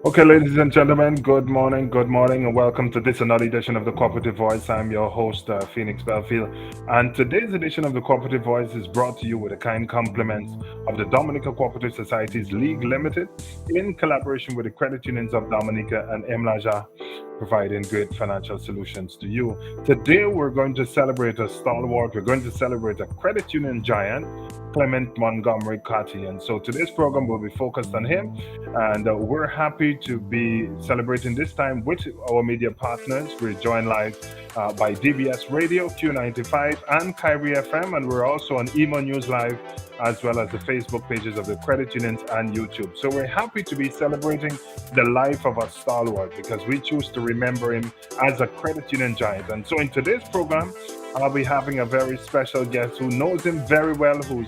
Okay, ladies and gentlemen, good morning, and welcome to this another edition of the Cooperative Voice. I'm your host, Phoenix Belfield, and today's edition of the Cooperative Voice is brought to you with a kind compliments of the Dominica Cooperative Societies League Limited in collaboration with the credit unions of Dominica and Mlaja, providing great financial solutions to you. Today, we're going to celebrate a stalwart. We're going to celebrate a credit union giant, Clement Montgomery Carty. And so today's program will be focused on him. And we're happy to be celebrating this time with our media partners. We're joined live by DBS Radio, Q95, and Kyrie FM. And we're also on Emo News Live, as well as the Facebook pages of the credit unions and YouTube. So we're happy to be celebrating the life of a stalwart because we choose to remember him as a credit union giant. And so in today's program, I'll be having a very special guest who knows him very well, who's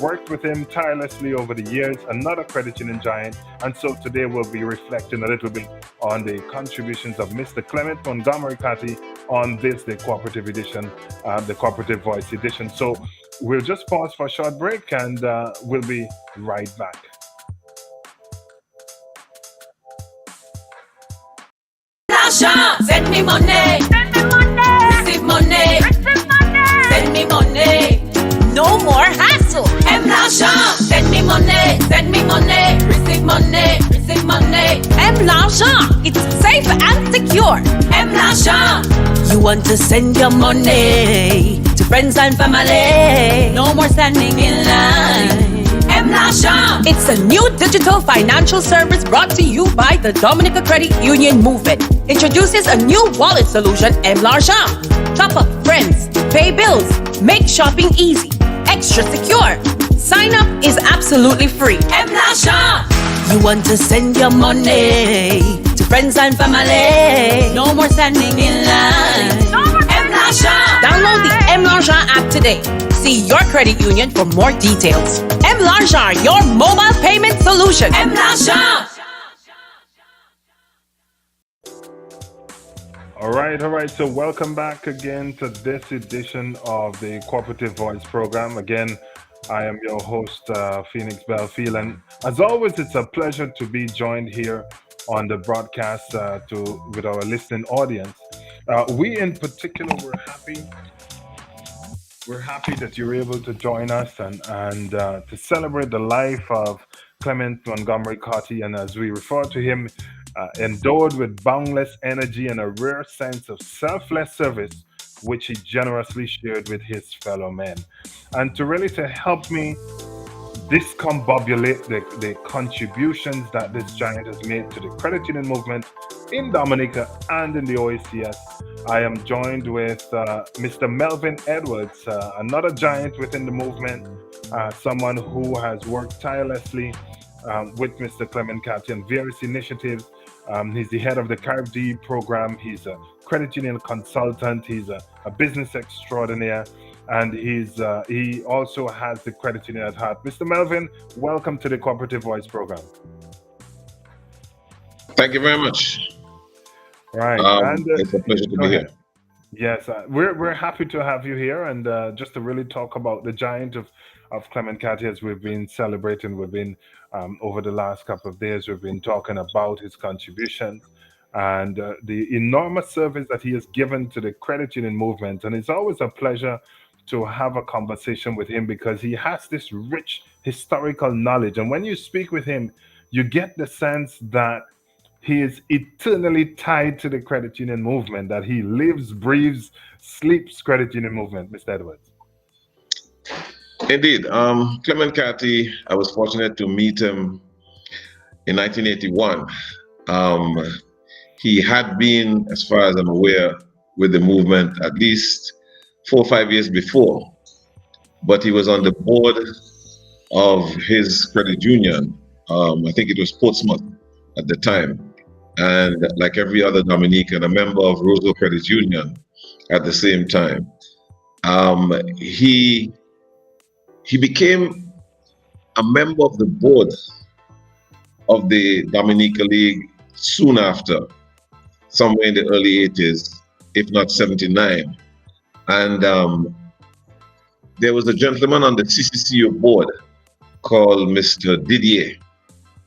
worked with him tirelessly over the years, another credit union giant. And so today we'll be reflecting a little bit on the contributions of Mr. Clement Montgomery Carty on this, the Cooperative edition, the Cooperative Voice edition. So we'll just pause for a short break and we'll be right back. Send me money. Send me money. Receive money. Receive money. Send me money. No more hassle. Send me money. Send me money. It's safe and secure. M. L'Argent. You want to send your money to friends and family. No more standing in line. M. L'Argent. It's a new digital financial service brought to you by the Dominica Credit Union Movement. Introduces a new wallet solution, M. L'Argent. Top up friends, pay bills, make shopping easy, extra secure. Sign up is absolutely free. M. L'Argent. You want to send your money to friends and family. No more standing in line. No more M. L'Argent. Download the M. L'Argent app today. See your credit union for more details. M. L'Argent, your mobile payment solution. M. L'Argent. All right. So welcome back again to this edition of the Cooperative Voice program. Again, I am your host, Phoenix Belfield, and as always, it's a pleasure to be joined here on the broadcast with our listening audience. We in particular, we're happy that you're able to join us and to celebrate the life of Clement Montgomery Carty, and as we refer to him, endowed with boundless energy and a rare sense of selfless service, which he generously shared with his fellow men. And to help me discombobulate the contributions that this giant has made to the credit union movement in Dominica and in the OACS, I am joined with Mr. Melvin Edwards, another giant within the movement, someone who has worked tirelessly with Mr. Clement Carty on various initiatives. He's the head of the Carty program. He's a credit union consultant. He's a business extraordinaire, and he also has the credit union at heart. Mr. Melvin, welcome to the Cooperative Voice program. Thank you very much. Right, it's a pleasure to be here. Yes, we're happy to have you here, and just to really talk about the giant of Clement Carty, as we've been celebrating. We've been over the last couple of days, we've been talking about his contributions and the enormous service that he has given to the credit union movement. And it's always a pleasure to have a conversation with him because he has this rich historical knowledge. And when you speak with him, you get the sense that he is eternally tied to the credit union movement, that he lives, breathes, sleeps credit union movement. Mr. Edwards. Indeed. Clement Carty, I was fortunate to meet him in 1981. He had been, as far as I'm aware, with the movement at least 4 or 5 years before, but he was on the board of his credit union. I think it was Portsmouth at the time. And like every other Dominican, a member of Roseau Credit Union at the same time. He became a member of the board of the Dominica League soon after, somewhere in the early 80s, if not 79. And there was a gentleman on the CCCU board called Mr. Didier.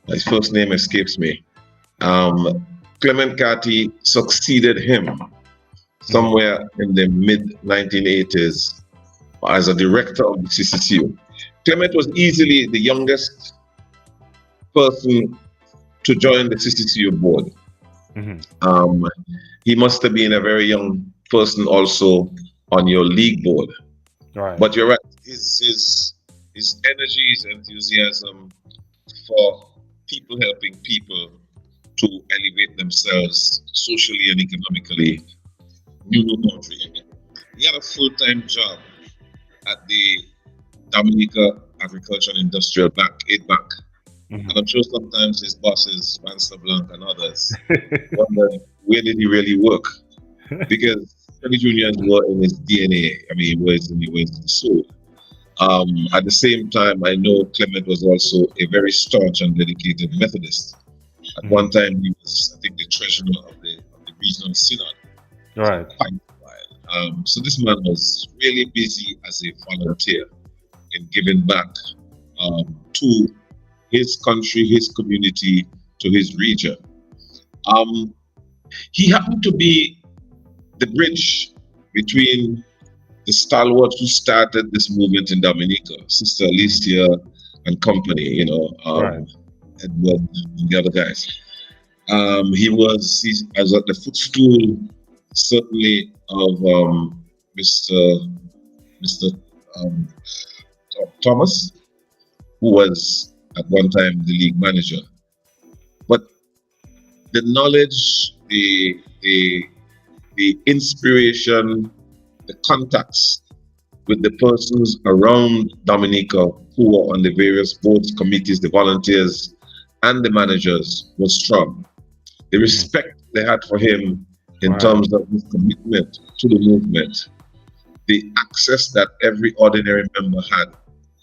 His first name escapes me. Clement Carty succeeded him somewhere in the mid-1980s as a director of the CCCU. Clement was easily the youngest person to join the CCCU board. Mm-hmm. He must have been a very young person also on your league board. Right. But you're right, his energy, his enthusiasm for people helping people to elevate themselves socially and economically knew no boundary. He had a full-time job at the Dominica Agriculture and Industrial Bank, 8 Bank. Mm-hmm. And I'm sure sometimes his bosses, Vanessa Blanc and others, wonder where did he really work? Because credit unions were in his DNA. I mean, were in the soul. At the same time, I know Clement was also a very staunch and dedicated Methodist. At one time, he was, I think, the treasurer of the regional synod. Right. Quite a while. So this man was really busy as a volunteer in giving back to his country, his community, to his region. He happened to be the bridge between the stalwarts who started this movement in Dominica, Sister Alicia and company, right. Edward and the other guys. As at the footstool, certainly of Mr. Mr. Um, Thomas, who was at one time the league manager. But the knowledge, the inspiration, the contacts with the persons around Dominica who were on the various boards, committees, the volunteers, and the managers was strong. The respect they had for him in terms of his commitment to the movement, the access that every ordinary member had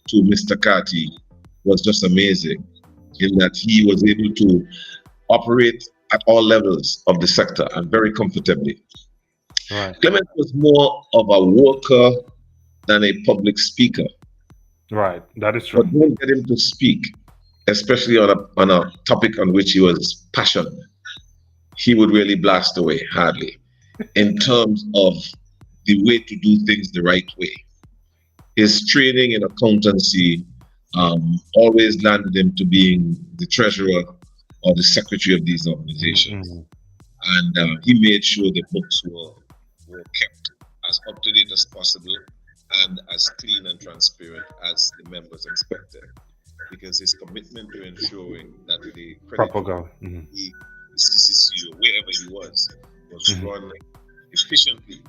to Mr. Carty was just amazing, in that he was able to operate at all levels of the sector and very comfortably. Clement was more of a worker than a public speaker. Right, that is true. But don't get him to speak, especially on a topic on which he was passionate. He would really blast away hardly in terms of the way to do things the right way. His training in accountancy always landed him to being the treasurer or the secretary of these organizations. And he made sure the books were kept as up to date as possible and as clean and transparent as the members expected, because his commitment to ensuring that the credit the CCC or wherever he was run efficiently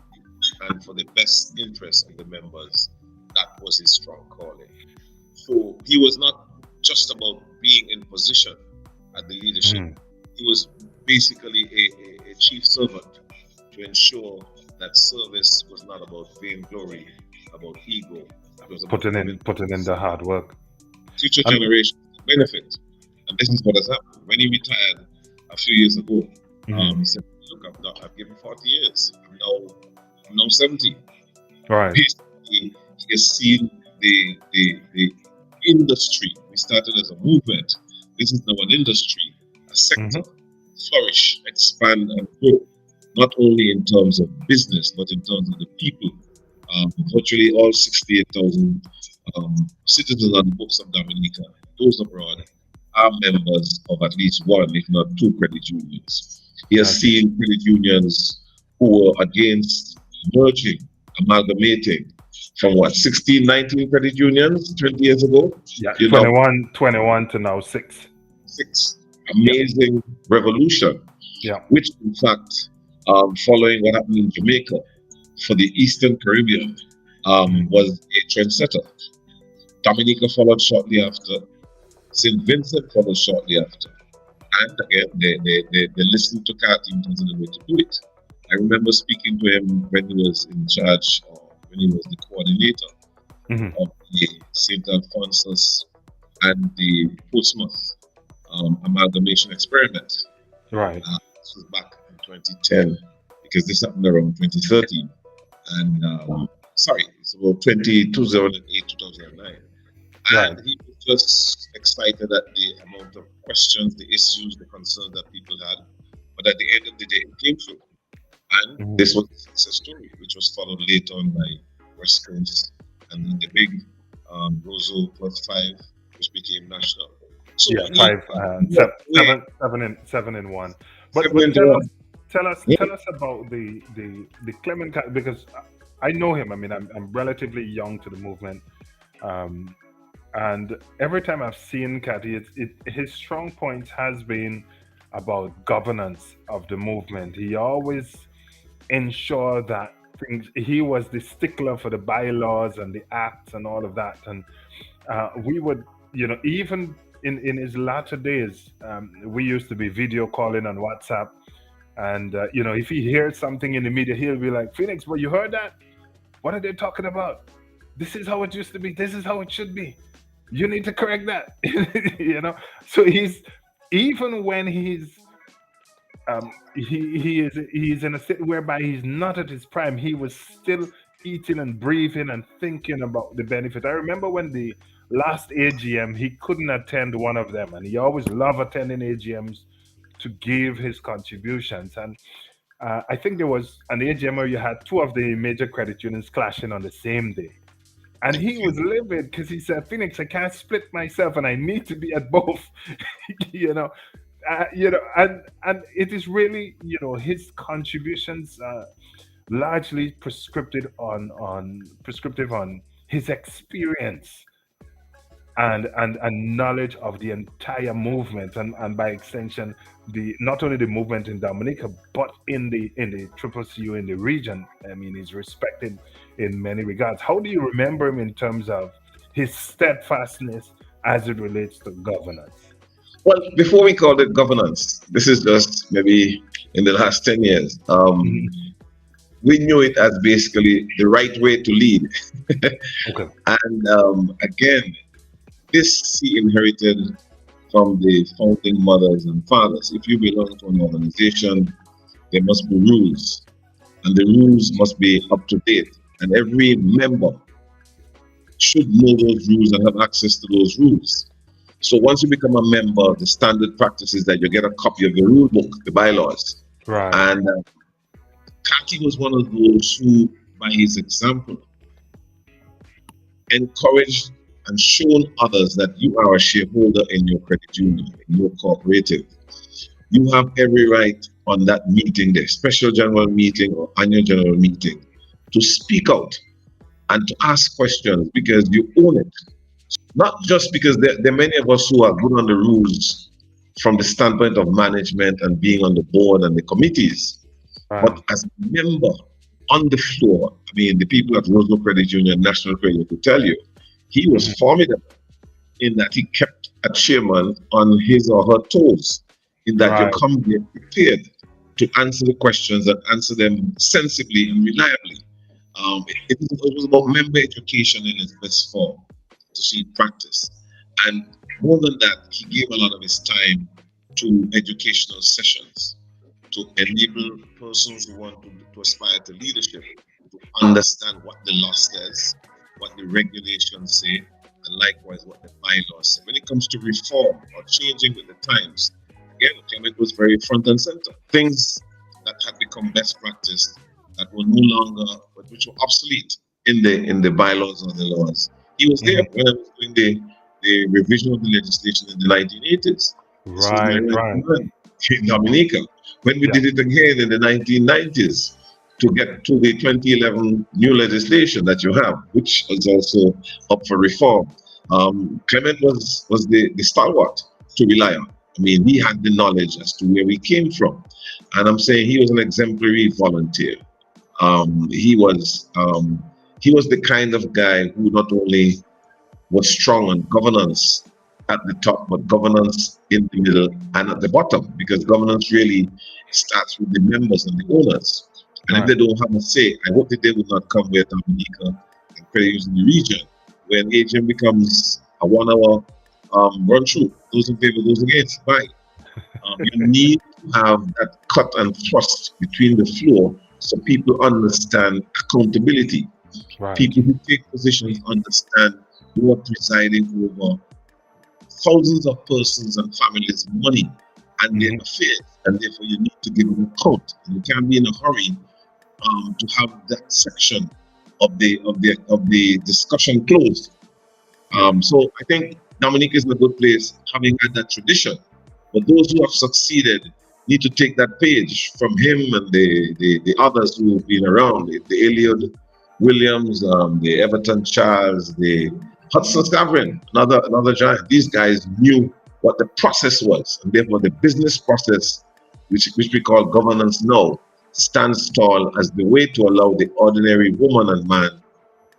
and for the best interest of the members, that was his strong calling. So he was not just about being in position at the leadership. He was basically a chief servant to ensure that service was not about vainglory, about ego. It was about putting in the hard work. Future generations benefit. And this is what has happened. When he retired a few years ago, he said, look, I've given 40 years. I'm now 70. Right. Basically, he has seen the industry. We started as a movement. This is now an industry, a sector, flourish, expand, and grow. Not only in terms of business, but in terms of the people. Virtually all 68,000 citizens on the books of Dominica, those abroad, are members of at least one, if not two, credit unions. He has seen credit unions who were against merging, amalgamating from 16, 19 credit unions 20 years ago? Yeah, 21 to now 6. 6. Amazing revolution. Yeah. Which, in fact, following what happened in Jamaica for the Eastern Caribbean, was a trendsetter. Dominica followed shortly after. St. Vincent followed shortly after. And again, they listened to Carty in terms of the way to do it. I remember speaking to him when he was in charge, or when he was the coordinator of the St. Alphonsus and the Portsmouth amalgamation experiment. Right. This was back in 2010, because this happened around 2013. And it's about 2008, 2009. And he was just excited at the amount of questions, the issues, the concerns that people had. But at the end of the day, it came through. And this was a success story, which was followed later on by West Coast, and then the big Roseau plus 5, which became national. So 7 in 1. But tell us about the Clement, because I know him. I mean, I'm relatively young to the movement, and every time I've seen Carty, his strong point has been about governance of the movement. He always ensured that he was the stickler for the bylaws and the acts and all of that. And we would, even in his latter days, we used to be video calling on WhatsApp. And, if he hears something in the media, he'll be like, Phoenix, well, you heard that? What are they talking about? This is how it used to be. This is how it should be. You need to correct that. So even when he's in a state whereby he's not at his prime, he was still eating and breathing and thinking about the benefit. I remember when the last AGM, he couldn't attend one of them, and he always loved attending AGMs to give his contributions. And I think there was an AGM where you had two of the major credit unions clashing on the same day. And he was livid because he said, Phoenix, I can't split myself and I need to be at both. and it is really, his contributions largely prescriptive on his experience and knowledge of the entire movement, and by extension the not only the movement in Dominica but in the triple CU in the region. I mean, he's respected in many regards. How do you remember him in terms of his steadfastness as it relates to governance? Well, before we called it governance, this is just maybe in the last 10 years. Mhm. We knew it as basically the right way to lead. Okay. And again, this he inherited from the founding mothers and fathers. If you belong to an organization, there must be rules, and the rules must be up to date. And every member should know those rules and have access to those rules. So once you become a member, the standard practice is that you get a copy of the rule book, the bylaws. Right. And Carty was one of those who, by his example, encouraged and shown others that you are a shareholder in your credit union, in your cooperative. You have every right on that meeting, the special general meeting or annual general meeting, to speak out and to ask questions because you own it. Not just because there are many of us who are good on the rules from the standpoint of management and being on the board and the committees, but Right. as a member on the floor, I mean, the people at Roseville Credit Union, National Credit Union, could tell you, he was Mhm. formidable in that he kept a chairman on his or her toes, in that you Right. come there prepared to answer the questions and answer them sensibly and reliably. It was about member education in its best form to see it practice. And more than that, he gave a lot of his time to educational sessions to enable persons who want to aspire to leadership to understand what the law says, what the regulations say, and likewise what the bylaws say. When it comes to reform or changing with the times, again, Clement was very front and center. Things that had become best practice that were no longer, but which were obsolete in the bylaws or the laws. He was there Mhm. when I was doing the revision of the legislation in the 1980s. This was my Right. right Right. hand in Dominica. When we Yeah. did it again in the 1990s to get to the 2011 new legislation that you have, which is also up for reform. Clement was the stalwart to rely on. I mean, he had the knowledge as to where we came from. And I'm saying he was an exemplary volunteer. Um, he was um, he was the kind of guy who not only was strong on governance at the top, but governance in the middle and at the bottom, because governance really starts with the members and the owners. And if Right. they don't have a say, I hope that they would not come with Dominica and credit in the region, when AGM becomes a 1 hour run through. Those in favor, those against. Bye. You need to have that cut and thrust between the floor so people understand accountability. Right. People who take positions understand you are presiding over thousands of persons and families' money and their Mhm. affairs, and therefore you need to give an account. And you can't be in a hurry to have that section of the discussion closed. Yeah. So I think Dominic is in a good place, having had that tradition. But those who have succeeded need to take that page from him and the others who've been around, the Eliud Williams, the Everton Charles, the Hudson Stavrin, another giant. These guys knew what the process was, and therefore the business process, which we call governance now, stands tall as the way to allow the ordinary woman and man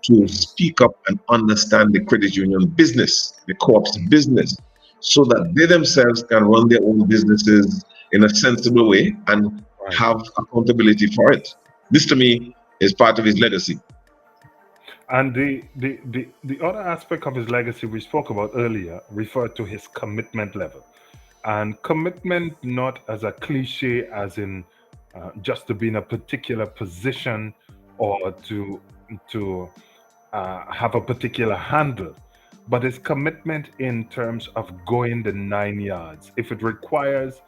to Mhm. speak up and understand the credit union business, the co-op's Mhm. business, so that they themselves can run their own businesses in a sensible way and Right. have accountability for it. This to me is part of his legacy. And the other aspect of his legacy we spoke about earlier referred to his commitment level. And commitment not as a cliche, as in just to be in a particular position or to have a particular handle, but his commitment in terms of going the 9 yards. If it requires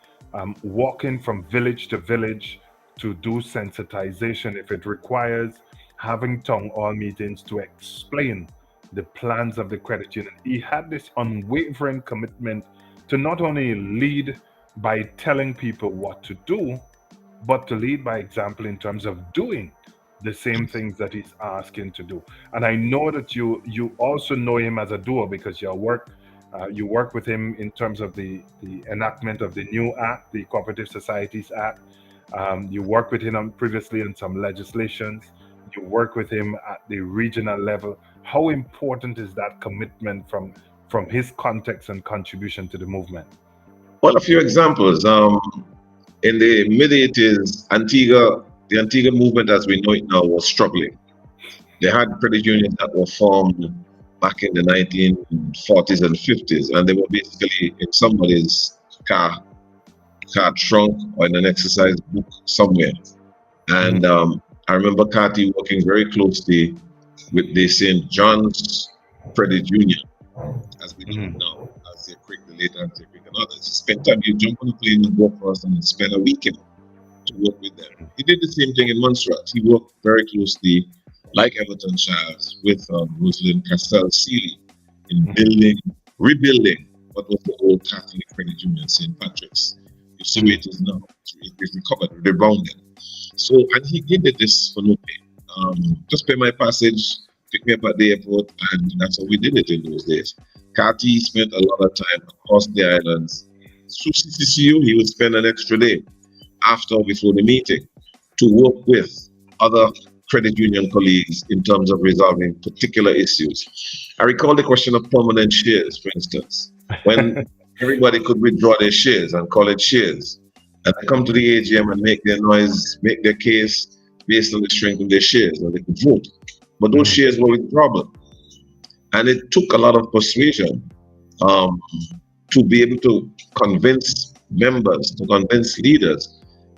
walking from village to village to do sensitization, if it requires having town hall meetings to explain the plans of the credit union, he had this unwavering commitment to not only lead by telling people what to do, but to lead by example in terms of doing the same things that he's asking to do. And I know that you also know him as a doer because you work with him in terms of the enactment of the new act, the Cooperative Societies Act. You work with him previously in some legislations. You work with him at the regional level. How important is that commitment from his context and contribution to the movement? Well, a few examples. In the mid 80s, the Antigua movement as we know it now was struggling. They had credit unions that were formed back in the 1940s and 50s, and they were basically in somebody's car, car trunk, or in an exercise book somewhere. And I remember Carty working very closely with the St. John's Credit Union, as we know it now, as they Creek, the later as they Creek and others. He spent time, you jump on a plane and go across and spend a weekend to work with them. He did the same thing in Montserrat. He worked very closely, like Everton Charles, with Rosalind Castell Seeley in rebuilding what was the old Catholic Credit Union, St. Patrick's. You see where it is now. It's recovered, rebounded. So, and he did this for no pay. Just pay my passage, pick me up at the airport, and that's how we did it in those days. Carty spent a lot of time across the islands. So CCCU, he would spend an extra day after or before the meeting to work with other credit union colleagues in terms of resolving particular issues. I recall the question of permanent shares, for instance, when everybody could withdraw their shares and call it shares. And they come to the AGM and make their noise, make their case based on the strength of their shares, and they could vote. But those shares were withdrawable. And it took a lot of persuasion to be able to convince members, to convince leaders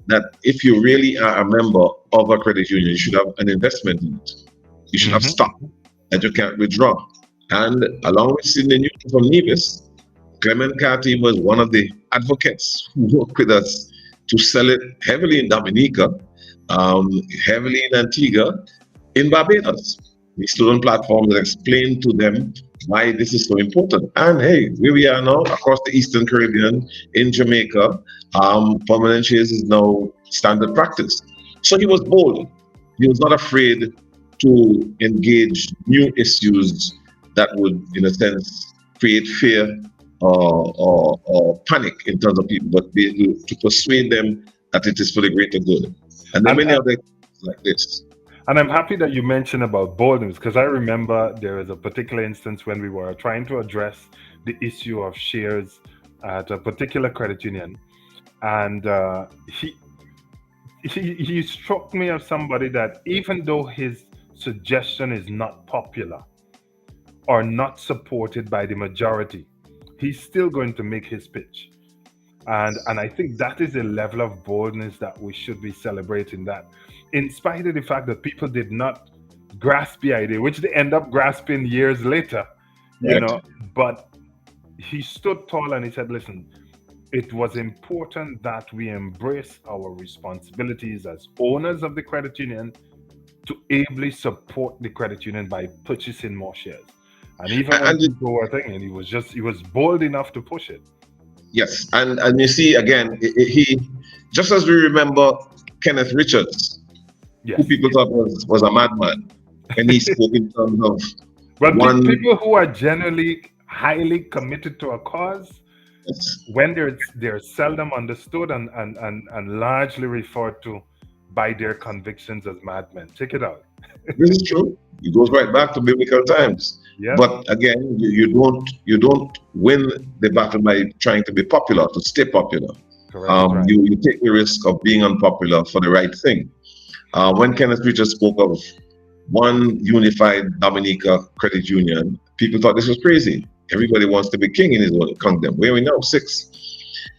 that if you really are a member of a credit union, you should have an investment in it. You should have stock that you can't withdraw. And along with Sidney Newton from Nevis, Clement Carty was one of the advocates who worked with us to sell it heavily in Dominica, heavily in Antigua, in Barbados. We stood on platforms and explained to them why this is so important. And hey, here we are now across the Eastern Caribbean, in Jamaica. Permanent shares is now standard practice. So he was bold. He was not afraid to engage new issues that would, in a sense, create fear or panic in terms of people, but be able to persuade them that it is for the greater good. And there are many other things like this. And I'm happy that you mentioned about boldness, because I remember there is a particular instance when we were trying to address the issue of shares at a particular credit union, and he struck me as somebody that even though his suggestion is not popular or not supported by the majority, he's still going to make his pitch. And I think that is a level of boldness that we should be celebrating, that in spite of the fact that people did not grasp the idea, which they end up grasping years later, you know, but he stood tall and he said, listen, it was important that we embrace our responsibilities as owners of the credit union to ably support the credit union by purchasing more shares. And even when people were thinking, he was bold enough to push it. Yes, and you see again, he just as we remember Kenneth Richards, who people thought was a madman, and he spoke in terms of people who are generally highly committed to a cause, when they're seldom understood and largely referred to by their convictions as madmen. Check it out. This is true. It goes right back to biblical times. Yeah. But again, you don't win the battle by trying to be popular, to stay popular. Correct, you take the risk of being unpopular for the right thing. When Kenneth Richards spoke of one unified Dominica credit union, people thought this was crazy. Everybody wants to be king in his own kingdom. Where are we now? 6.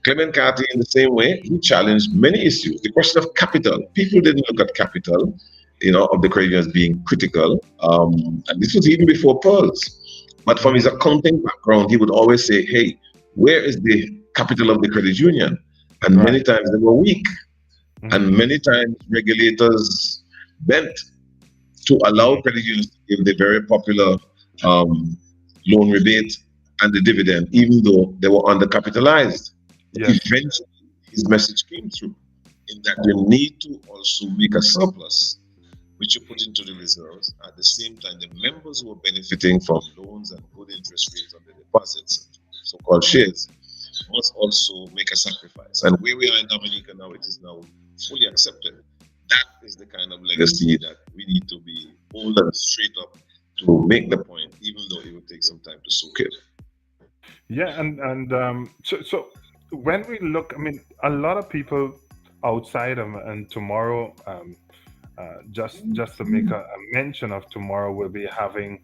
Clement Carty, in the same way, he challenged many issues. The question of capital. People didn't look at capital, of the credit unions being critical. And this was even before Pearls. But from his accounting background, he would always say, hey, where is the capital of the credit union? And many times they were weak. And many times regulators bent to allow credit unions to give the very popular loan rebate and the dividend, even though they were undercapitalized. Yes. Eventually, his message came through in that you need to also make a surplus, which you put into the reserves. At the same time, the members who are benefiting from loans and good interest rates on the deposits, so-called shares, must also make a sacrifice. And where we are in Dominica now, it is now fully accepted. That is the kind of legacy that we need to be bold and straight up to make the point, even though it will take some time to soak it. Yeah, so when we look, I mean, a lot of people outside of and tomorrow, just to make a mention of tomorrow, we'll be having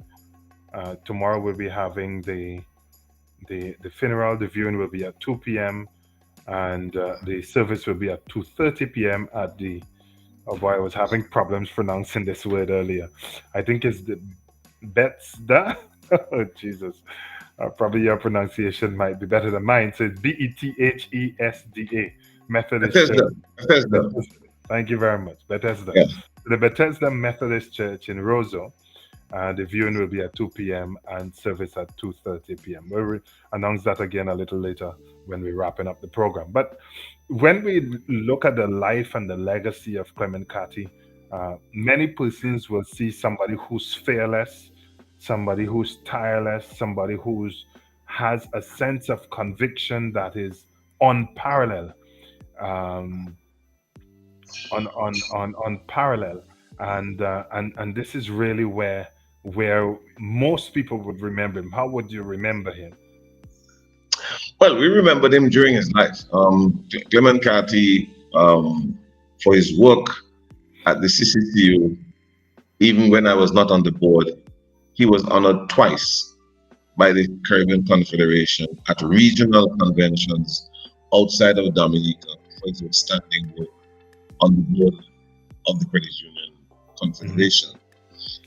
the funeral. The viewing will be at 2 p.m. and the service will be at 2:30 p.m. at the. Oh boy, I was having problems pronouncing this word earlier. I think it's the Bethesda. Oh, Jesus. Probably your pronunciation might be better than mine. So it's Bethesda, Methodist Church. Bethesda, Bethesda. Bethesda. Thank you very much. Bethesda. Yeah. The Bethesda Methodist Church in Roseau. The viewing will be at 2 p.m. and service at 2:30 p.m. We'll announce that again a little later when we're wrapping up the program. But when we look at the life and the legacy of Clement Carty, many persons will see somebody who's fearless, somebody who's tireless, somebody who's has a sense of conviction that is unparalleled. Um, unparalleled, and this is really where most people would remember him. How would you remember him? Well, we remembered him during his life. Clement Carty, for his work at the CCCU, even when I was not on the board, he was honored twice by the Caribbean Confederation at regional conventions outside of Dominica for his outstanding work on the board of the Credit Union Confederation.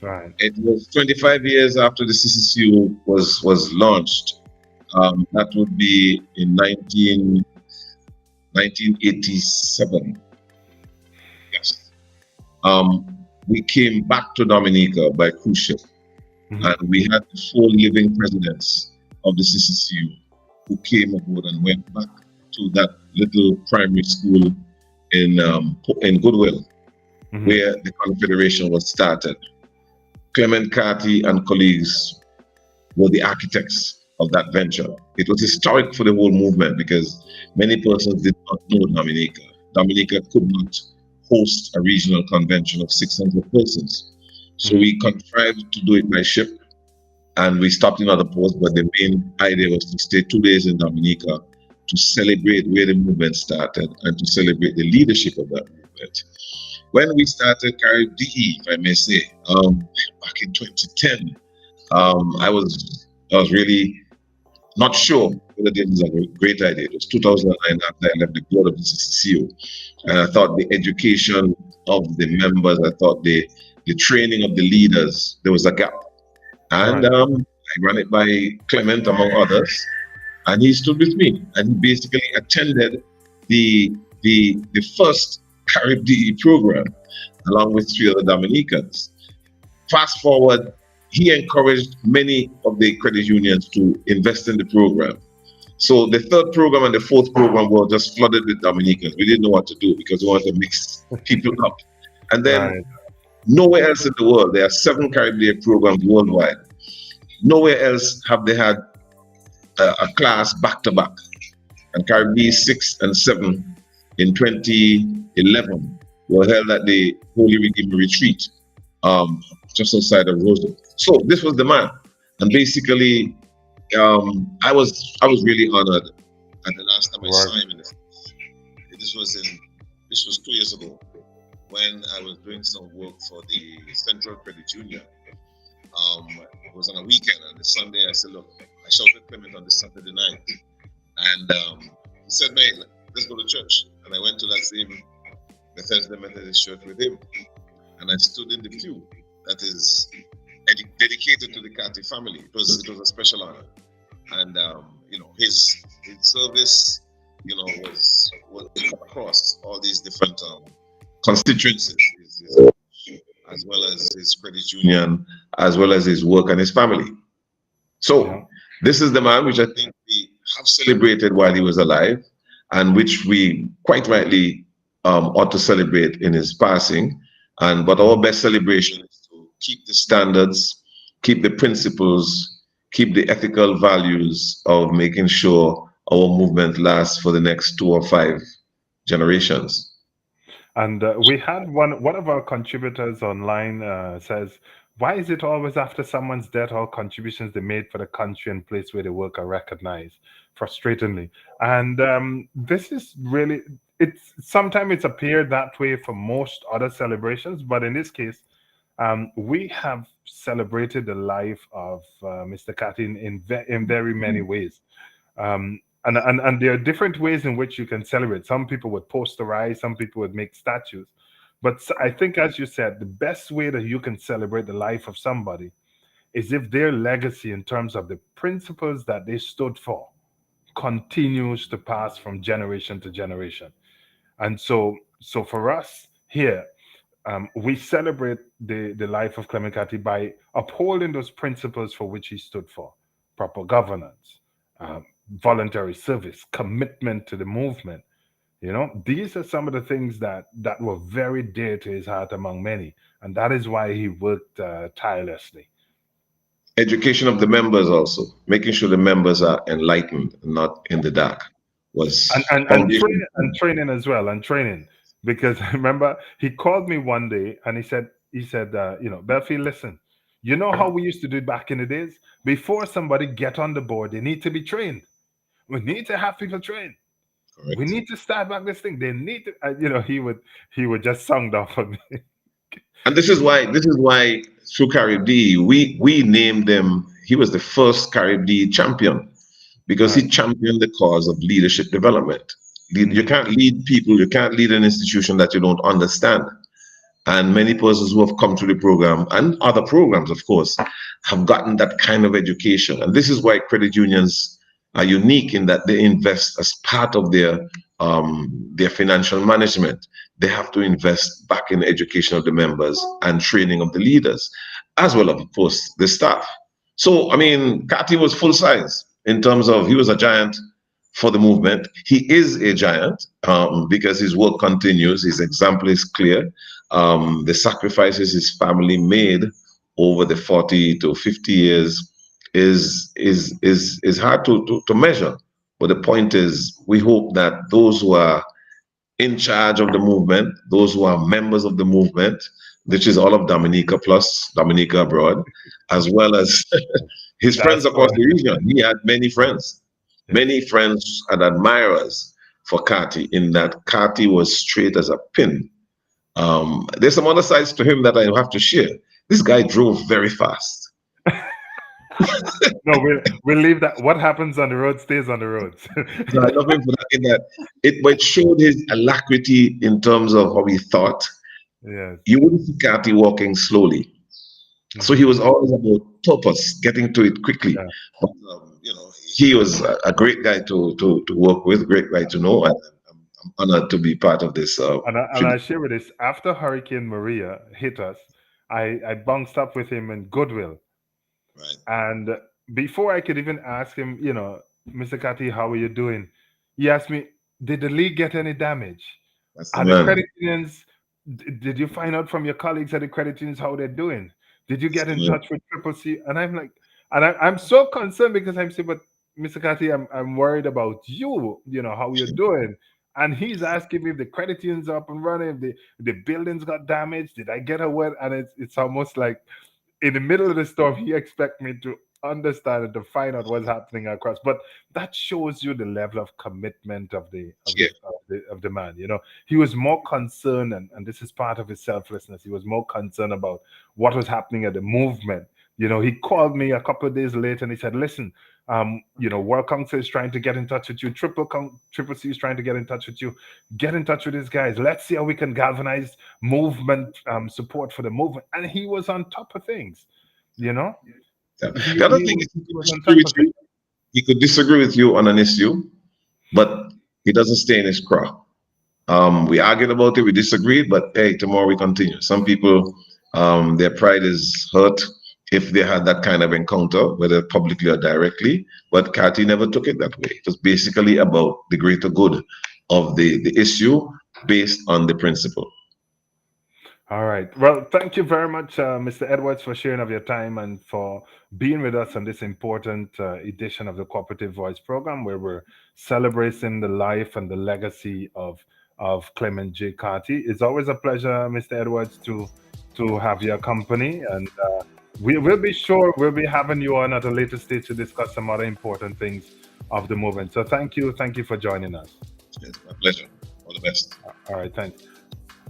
Right. It was 25 years after the CCCU was launched. That would be in 1987. Yes. We came back to Dominica by cruise ship, and we had the 4 living presidents of the CCCU who came aboard and went back to that little primary school in Goodwill, where the Confederation was started. Clement Carty and colleagues were the architects of that venture. It was historic for the whole movement because many persons did not know Dominica. Dominica could not host a regional convention of 600 persons. So we contrived to do it by ship, and we stopped in other ports, but the main idea was to stay 2 days in Dominica to celebrate where the movement started and to celebrate the leadership of that movement. When we started Carib DE, if I may say, back in 2010, I was really not sure whether this was a great idea. It was 2009 after I left the board of the CCCU, and I thought the education of the members, I thought the training of the leaders, there was a gap. And I ran it by Clement, among others, and he stood with me, and he basically attended the first Carib DE program along with 3 other Dominicans. Fast forward, he encouraged many of the credit unions to invest in the program. So the 3rd program and the 4th program were just flooded with Dominicans. We didn't know what to do because we wanted to mix people up. And then nowhere else in the world, there are 7 Carib DE programs worldwide. Nowhere else have they had a class back to back. And Carib DE 6 and 7 in 2011 were held at the Holy Redeemer Retreat, just outside of Roseau. So this was the man, and basically, I was really honored. And the last time I saw him this was 2 years ago, when I was doing some work for the Central Credit Union. It was on a weekend, and the Sunday I said, look, I shouted Clement on the Saturday night, and he said, man, let's go to church. And I went to that same Bethesda Methodist Church with him, and I stood in the pew that is dedicated to the Carty family. It was a special honor, and his service, was across all these different constituencies, as well as his credit union, as well as his work and his family. So this is the man which I think we have celebrated while he was alive, and which we quite rightly ought to celebrate in his passing. But our best celebration is to keep the standards, keep the principles, keep the ethical values of making sure our movement lasts for the next 2 or 5 generations. And we had one of our contributors online says, "Why is it always after someone's death all contributions they made for the country and place where they work are recognized?" Frustratingly, and this is really it's sometimes it's appeared that way for most other celebrations, but in this case, we have celebrated the life of Mr. Carty in very many ways. And there are different ways in which you can celebrate. Some people would posterize, some people would make statues. But I think, as you said, the best way that you can celebrate the life of somebody is if their legacy, in terms of the principles that they stood for, continues to pass from generation to generation. And so for us here, we celebrate the life of Clement Carty by upholding those principles for which he stood for: proper governance, voluntary service, commitment to the movement. These are some of the things that were very dear to his heart among many, and that is why he worked tirelessly. Education of the members also, making sure the members are enlightened, not in the dark, and was and, and foundation. training and training as well, and training, because I remember he called me one day and he said, Belfield, listen, you know how we used to do it back in the days? Before somebody get on the board, they need to be trained. We need to have people trained. We Correct. need to start back this thing. They need to, he would just sound off on me. And this is why through Carib D, we named him. He was the first Carib D champion because he Right. championed the cause of leadership development. You Mhm. can't lead people, you can't lead an institution that you don't understand. And many persons who have come through the program and other programs, of course, have gotten that kind of education. And this is why credit unions are unique in that they invest as part of their financial management. They have to invest back in education of the members and training of the leaders, as well as, of course, the staff. So, I mean, Carty was full size in terms of he was a giant for the movement. He is a giant because his work continues. His example is clear. The sacrifices his family made over the 40 to 50 years is hard to measure. But the point is, we hope that those who are in charge of the movement, those who are members of the movement, which is all of Dominica plus Dominica abroad, as well as his friends across Diaspora. the region. He had Yes. many friends and admirers for Carty, in that Carty was straight as a pin. There's some other sides to him that I have to share. This guy drove very fast. No, we'll leave that. What happens on the road stays on the roads. So I love him for that. In that, but it showed his alacrity in terms of how he thought. Yes. You wouldn't see Carty walking slowly. So he Mhm. was always about purpose, getting to it quickly. Yeah. But, he was a great guy to work with, great guy to know, and I'm honored to be part of this And I tribute. share with this, after Hurricane Maria hit us, I bounced up with him in Goodwill. Right. And before I could even ask him, Mr. Kati, how are you doing? He asked me, did the league get any damage? That's the Are the man. credit unions, did you find out from your colleagues at the credit unions how they're doing? Did you That's get the in man. touch with Triple C? And I'm like, I'm so concerned because I'm saying, but Mr. Kati, I'm worried about you, how you're doing. And he's asking me if the credit unions are up and running, if the buildings got damaged, did I get a wet? And it's almost like in the middle of the storm, he expect me to understand and to find out what's happening across. But that shows you the level of commitment of Yeah. the man. He was more concerned, and this is part of his selflessness. He was more concerned about what was happening at the movement. He called me a couple of days later and he said, "Listen, World Council is trying to get in touch with you. Triple C is trying to get in touch with you. Get in touch with these guys. Let's see how we can galvanize movement support for the movement." And he was on top of things. You know, Yeah. he The other he thing was, is, he he could was on disagree top with of it. you. He could disagree with you on an issue, but he doesn't stay in his craw. We argued about it, we disagreed, but hey, tomorrow we continue. Some people, their pride is hurt if they had that kind of encounter, whether publicly or directly. But Carty never took it that way. It was basically about the greater good of the issue based on the principle. All right. Well, thank you very much, Mr. Edwards, for sharing of your time and for being with us on this important edition of the Cooperative Voice program, where we're celebrating the life and the legacy of Clement J. Carty. It's always a pleasure, Mr. Edwards, to have your company, and we will be sure we'll be having you on at a later stage to discuss some other important things of the movement. So thank you for joining us. It's my pleasure. All the best. All right, thanks.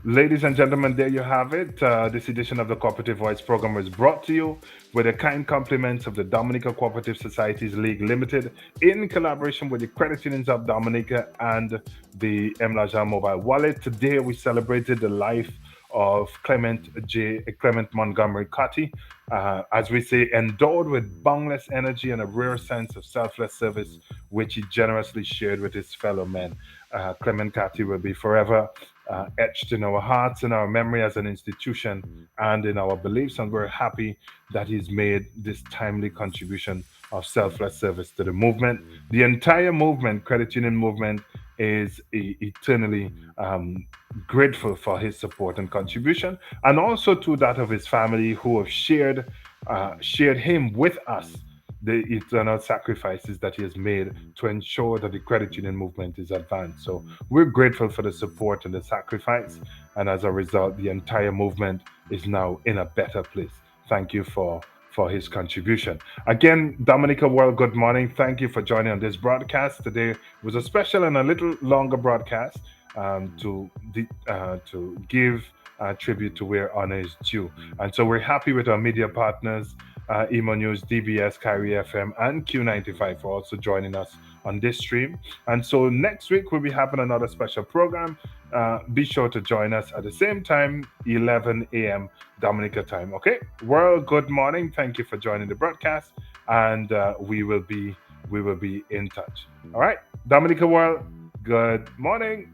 Ladies and gentlemen, there you have it. This edition of the Cooperative Voice program was brought to you with the kind compliments of the Dominica Cooperative Societies League Limited in collaboration with the credit unions of Dominica and the M. Lajan Mobile Wallet. Today we celebrated the life of Clement Montgomery Carty, as we say, endowed with boundless energy and a rare sense of selfless service, which he generously shared with his fellow men. Clement Carty will be forever etched in our hearts, in our memory as an institution, and in our beliefs. And we're happy that he's made this timely contribution of selfless service to the movement. The entire movement, credit union movement, is eternally grateful for his support and contribution, and also to that of his family who have shared him with us the eternal sacrifices that he has made to ensure that the credit union movement is advanced. So we're grateful for the support and the sacrifice, and as a result, the entire movement is now in a better place. Thank you for his contribution. Again, Dominica World, good morning. Thank you for joining on this broadcast. Today was a special and a little longer broadcast to give tribute to where honor is due. And so we're happy with our media partners, Emo News, DBS, Kyrie FM, and Q95 for also joining us on this stream. And so next week we'll be having another special program. Be sure to join us at the same time, 11 a.m. Dominica time. Okay, world, good morning. Thank you for joining the broadcast, and we will be in touch. All right, Dominica world, good morning.